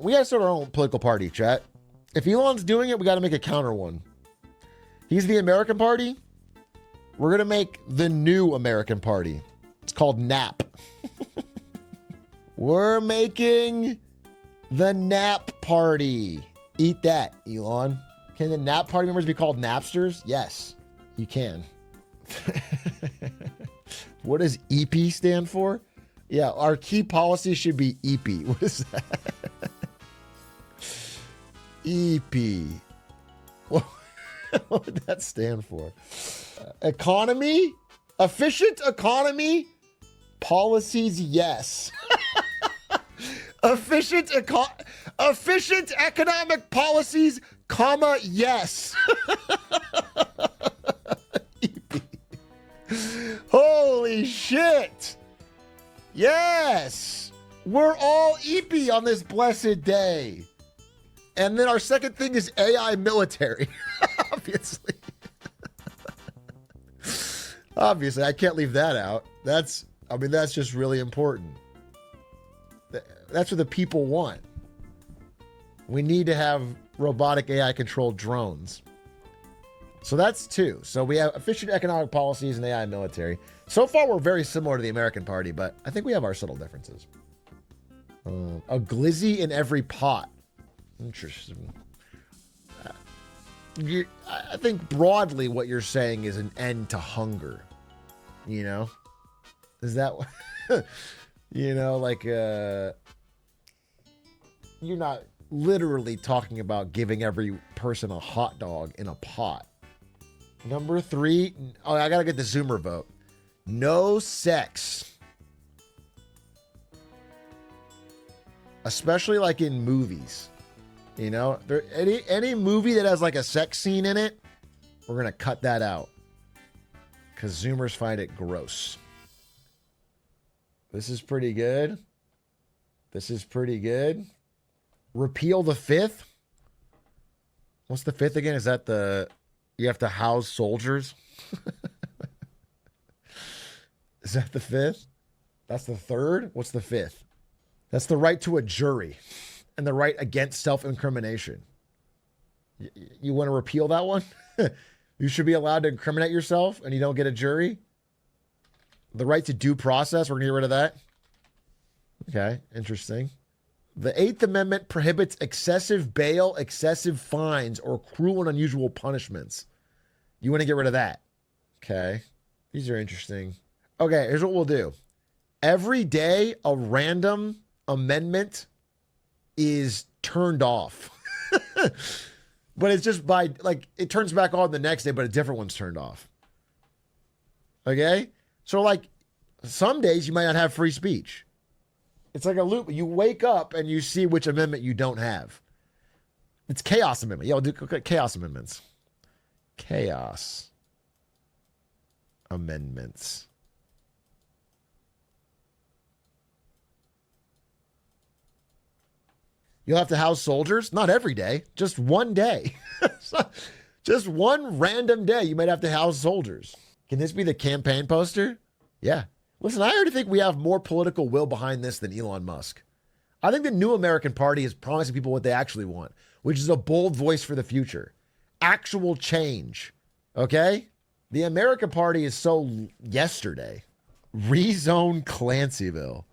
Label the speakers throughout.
Speaker 1: We got to start our own political party, chat. If Elon's doing it, we got to make a counter one. He's the American Party. We're going to make the new American Party. It's called NAP. We're making the NAP Party. Eat that, Elon. Can the NAP Party members be called Napsters? Yes, you can. What does EP stand for? Yeah, our key policy should be EP. What is that? EP. What would that stand for? Economy? Efficient economy? Policies, yes. Efficient economic policies, comma, yes. EP. Holy shit. Yes. We're all EP on this blessed day. And then our second thing is AI military, obviously. Obviously, I can't leave that out. That's just really important. That's what the people want. We need to have robotic AI-controlled drones. So that's two. So we have efficient economic policies and AI military. So far, we're very similar to the American Party, but I think we have our subtle differences. A glizzy in every pot. Interesting. I think broadly what you're saying is an end to hunger. You know? Is that what? You know, like, you're not literally talking about giving every person a hot dog in a pot. Number 3. Oh, I got to get the Zoomer vote. No sex. Especially like in movies. You know, any movie that has like a sex scene in it, we're going to cut that out. Because Zoomers find it gross. This is pretty good. This is pretty good. Repeal the 5th. What's the 5th again? Is that you have to house soldiers? Is that the 5th? That's the 3rd? What's the 5th? That's the right to a jury and the right against self-incrimination. You want to repeal that one? You should be allowed to incriminate yourself and you don't get a jury? The right to due process, we're going to get rid of that? Okay, interesting. The 8th Amendment prohibits excessive bail, excessive fines, or cruel and unusual punishments. You want to get rid of that? Okay, these are interesting. Okay, here's what we'll do. Every day, a random amendment is turned off. But it's just by, like, it turns back on the next day, but a different one's turned off. Okay? So, like, some days you might not have free speech. It's like a loop. You wake up and you see which amendment you don't have. It's chaos amendment. Yeah, we'll do chaos amendments. Chaos amendments. You'll have to house soldiers? Not every day. Just one day. Just one random day you might have to house soldiers. Can this be the campaign poster? Yeah. Listen, I already think we have more political will behind this than Elon Musk. I think the new American Party is promising people what they actually want, which is a bold voice for the future. Actual change. Okay? The American Party is so yesterday. Rezone Clancyville.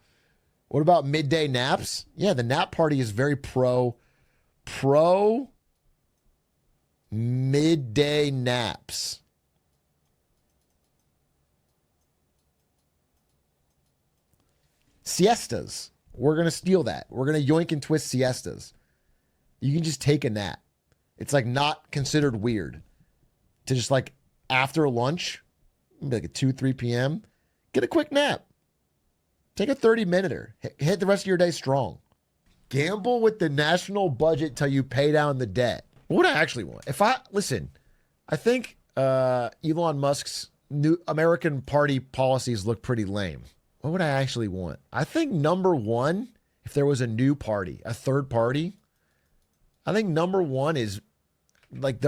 Speaker 1: What about midday naps? Yeah, the nap party is very pro midday naps. Siestas. We're going to steal that. We're going to yoink and twist siestas. You can just take a nap. It's like not considered weird to just like after lunch, maybe like at 2, 3 p.m., get a quick nap. Take a 30-minuter. Hit the rest of your day strong. Gamble with the national budget till you pay down the debt. What would I actually want? I think Elon Musk's new American Party policies look pretty lame. What would I actually want? I think number one, if there was a new party, a third party, I think number one is like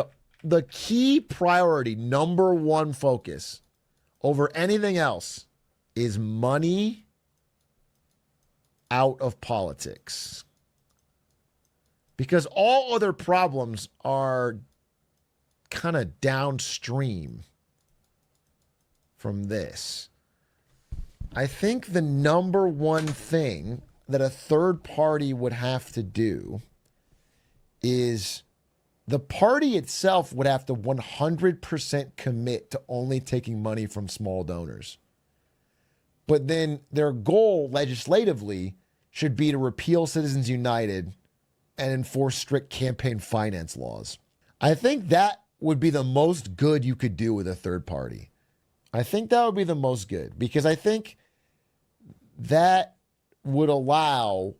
Speaker 1: the key priority, number one focus over anything else is money out of politics. because all other problems are kind of downstream from this. I think the number one thing that a third party would have to do is the party itself would have to 100% commit to only taking money from small donors. But then their goal legislatively should be to repeal Citizens United and enforce strict campaign finance laws. I think that would be the most good you could do with a third party. I think that would be the most good, because I think that would allow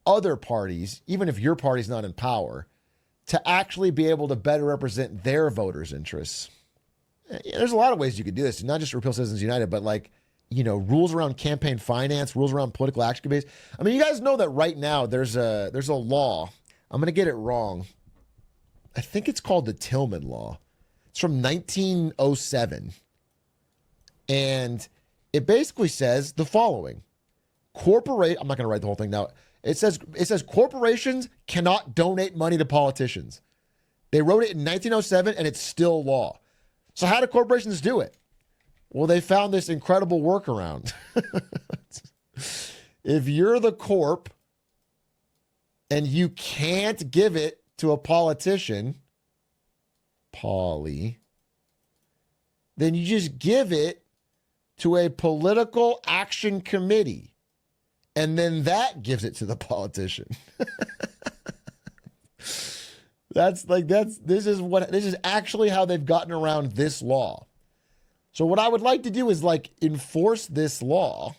Speaker 1: other parties, even if your party's not in power, to actually be able to better represent their voters' interests. There's a lot of ways you could do this, not just repeal Citizens United, but like, you know, rules around campaign finance, rules around political action committees. I mean, you guys know that right now there's a law. I'm going to get it wrong. I think it's called the Tillman Law. It's from 1907. And it basically says the following. I'm not going to write the whole thing now. It says corporations cannot donate money to politicians. They wrote it in 1907 and it's still law. So how do corporations do it? Well, they found this incredible workaround. If you're the corp and you can't give it to a politician, then you just give it to a political action committee. And then that gives it to the politician. This is actually how they've gotten around this law. So what I would like to do is like enforce this law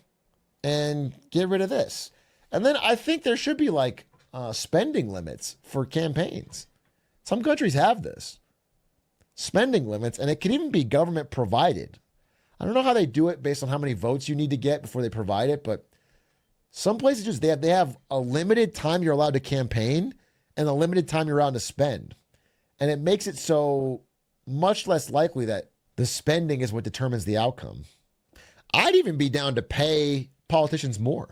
Speaker 1: and get rid of this. And then I think there should be like spending limits for campaigns. Some countries have this. Spending limits, and it can even be government provided. I don't know how they do it based on how many votes you need to get before they provide it, but some places just they have a limited time you're allowed to campaign and a limited time you're allowed to spend. And it makes it so much less likely that the spending is what determines the outcome. I'd even be down to pay politicians more,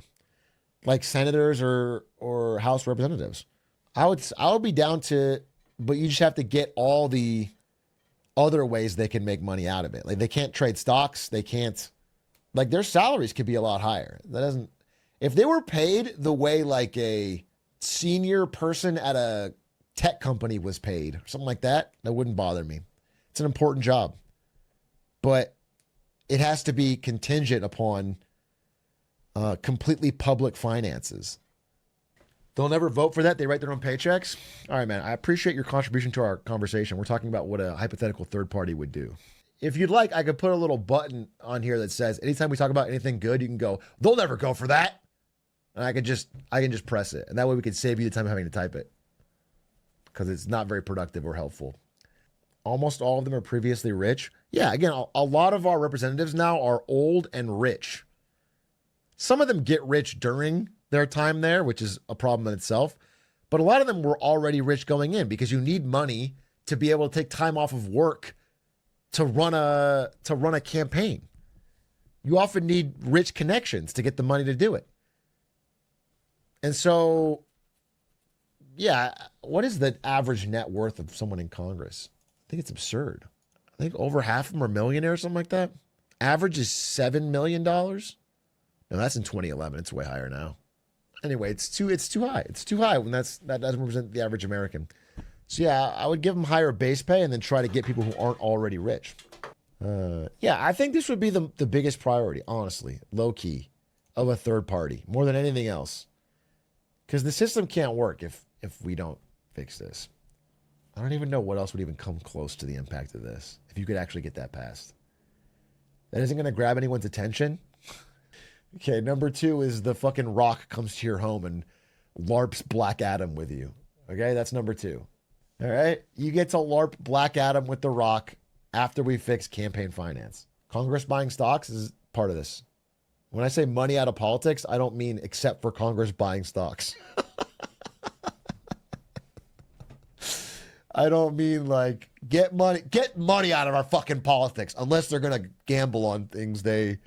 Speaker 1: like senators or House representatives. I would be down to, but you just have to get all the other ways they can make money out of it. Like they can't trade stocks. They can't, like their salaries could be a lot higher. If they were paid the way like a senior person at a tech company was paid, or something like that, that wouldn't bother me. It's an important job. But it has to be contingent upon completely public finances. They'll never vote for that. They write their own paychecks. All right, man. I appreciate your contribution to our conversation. We're talking about what a hypothetical third party would do. If you'd like, I could put a little button on here that says anytime we talk about anything good, you can go, they'll never go for that. And I can just press it. And that way we can save you the time of having to type it, because it's not very productive or helpful. Almost all of them are previously rich. Yeah, again, a lot of our representatives now are old and rich. Some of them get rich during their time there, which is a problem in itself. But a lot of them were already rich going in, because you need money to be able to take time off of work to run a campaign. You often need rich connections to get the money to do it. And so, yeah, what is the average net worth of someone in Congress? I think it's absurd. I think over half of them are millionaires, something like that. Average is $7 million. No, that's in 2011. It's way higher now. Anyway, it's too high. It's too high when that doesn't represent the average American. So yeah, I would give them higher base pay and then try to get people who aren't already rich. Yeah, I think this would be the biggest priority, honestly, low key, of a third party, more than anything else. Because the system can't work if we don't fix this. I don't even know what else would even come close to the impact of this, if you could actually get that passed. That isn't going to grab anyone's attention. Okay, number 2 is the fucking Rock comes to your home and LARPs Black Adam with you. Okay, that's number 2. All right, you get to LARP Black Adam with the Rock after we fix campaign finance. Congress buying stocks is part of this. When I say money out of politics, I don't mean except for Congress buying stocks. I don't mean like get money out of our fucking politics, unless they're going to gamble on things they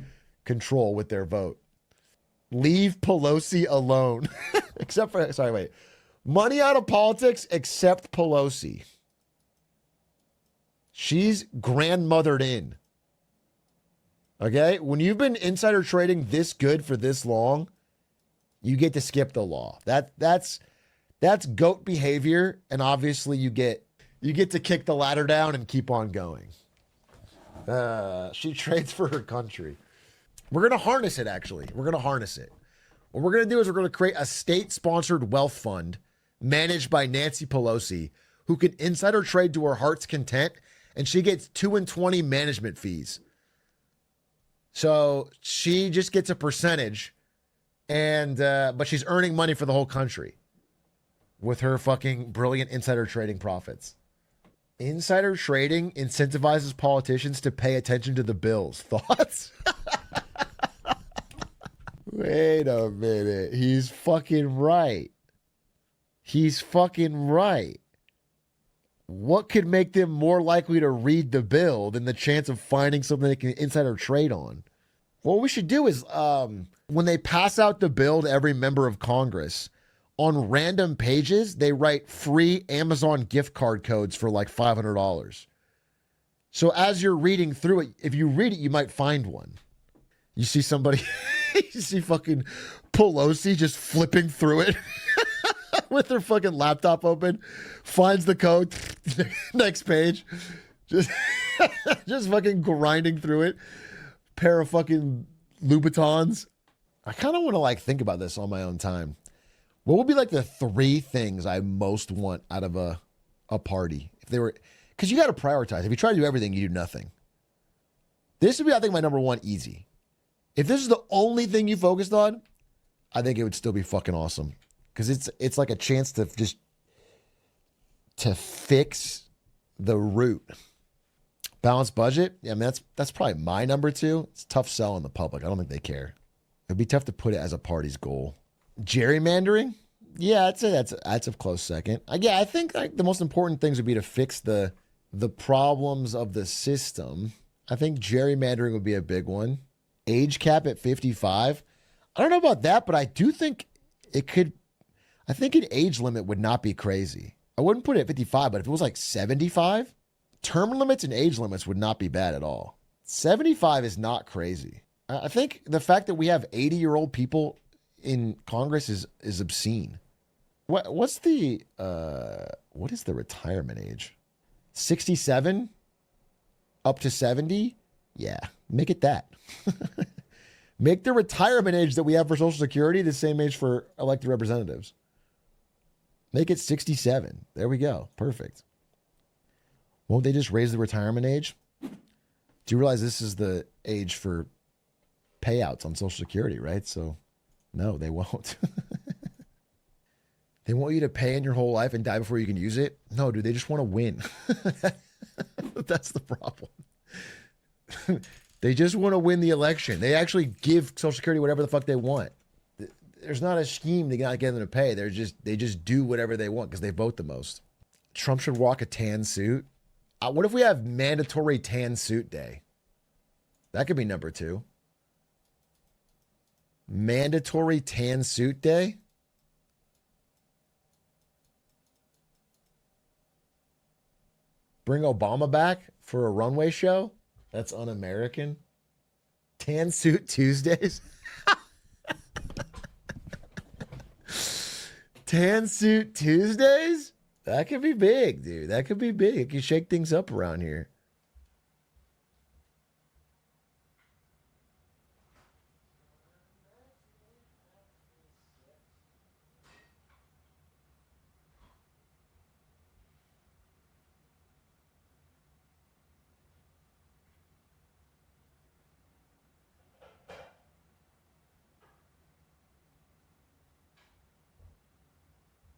Speaker 1: control with their vote. Leave Pelosi alone. Money out of politics except Pelosi. She's grandmothered in. Okay? When you've been insider trading this good for this long, you get to skip the law. That's goat behavior, and obviously you get to kick the ladder down and keep on going. She trades for her country. We're going to harness it, actually. We're going to harness it. What we're going to do is we're going to create a state-sponsored wealth fund managed by Nancy Pelosi, who can insider trade to her heart's content, and she gets 2 and 20 management fees. So she just gets a percentage, and but she's earning money for the whole country with her fucking brilliant insider trading profits. Insider trading incentivizes politicians to pay attention to the bills. Thoughts? Wait a minute. He's fucking right. He's fucking right. What could make them more likely to read the bill than the chance of finding something they can insider trade on? What we should do is when they pass out the bill to every member of Congress, on random pages, they write free Amazon gift card codes for like $500. So as you're reading through it, if you read it, you might find one. You see somebody, you see fucking Pelosi just flipping through it with her fucking laptop open, finds the code, next page, just fucking grinding through it. Pair of fucking Louboutins. I kind of want to like think about this on my own time. What would be like the 3 things I most want out of a party? If they were, because you got to prioritize. If you try to do everything, you do nothing. This would be, I think, my number 1 easy. If this is the only thing you focused on, I think it would still be fucking awesome. Because it's like a chance to just to fix the root. Balanced budget. Yeah, I mean that's probably my number 2. It's a tough sell in the public. I don't think they care. It'd be tough to put it as a party's goal. Gerrymandering? Yeah, I'd say that's a close second. Yeah, I think like the most important things would be to fix the problems of the system. I think gerrymandering would be a big one. Age cap at 55. I don't know about that, but I do think it could. I think an age limit would not be crazy. I wouldn't put it at 55, but if it was like 75, term limits and age limits would not be bad at all. 75 is not crazy. I think the fact that we have 80-year-old people in Congress is obscene. What is the retirement age? 67 up to 70? Yeah, make it that. Make the retirement age that we have for Social Security the same age for elected representatives. Make it 67. There we go. Perfect. Won't they just raise the retirement age? Do you realize this is the age for payouts on Social Security, right? So no, they won't. They want you to pay in your whole life and die before you can use it? No, dude, they just want to win. That's the problem. They just want to win the election. They actually give Social Security whatever the fuck they want. There's not a scheme to not get them to pay. They just do whatever they want because they vote the most. Trump should rock a tan suit. What if we have mandatory tan suit day? That could be number 2. Mandatory tan suit day? Bring Obama back for a runway show? That's un-American. Tan suit Tuesdays? Tan suit Tuesdays? That could be big, dude. That could be big. It could shake things up around here.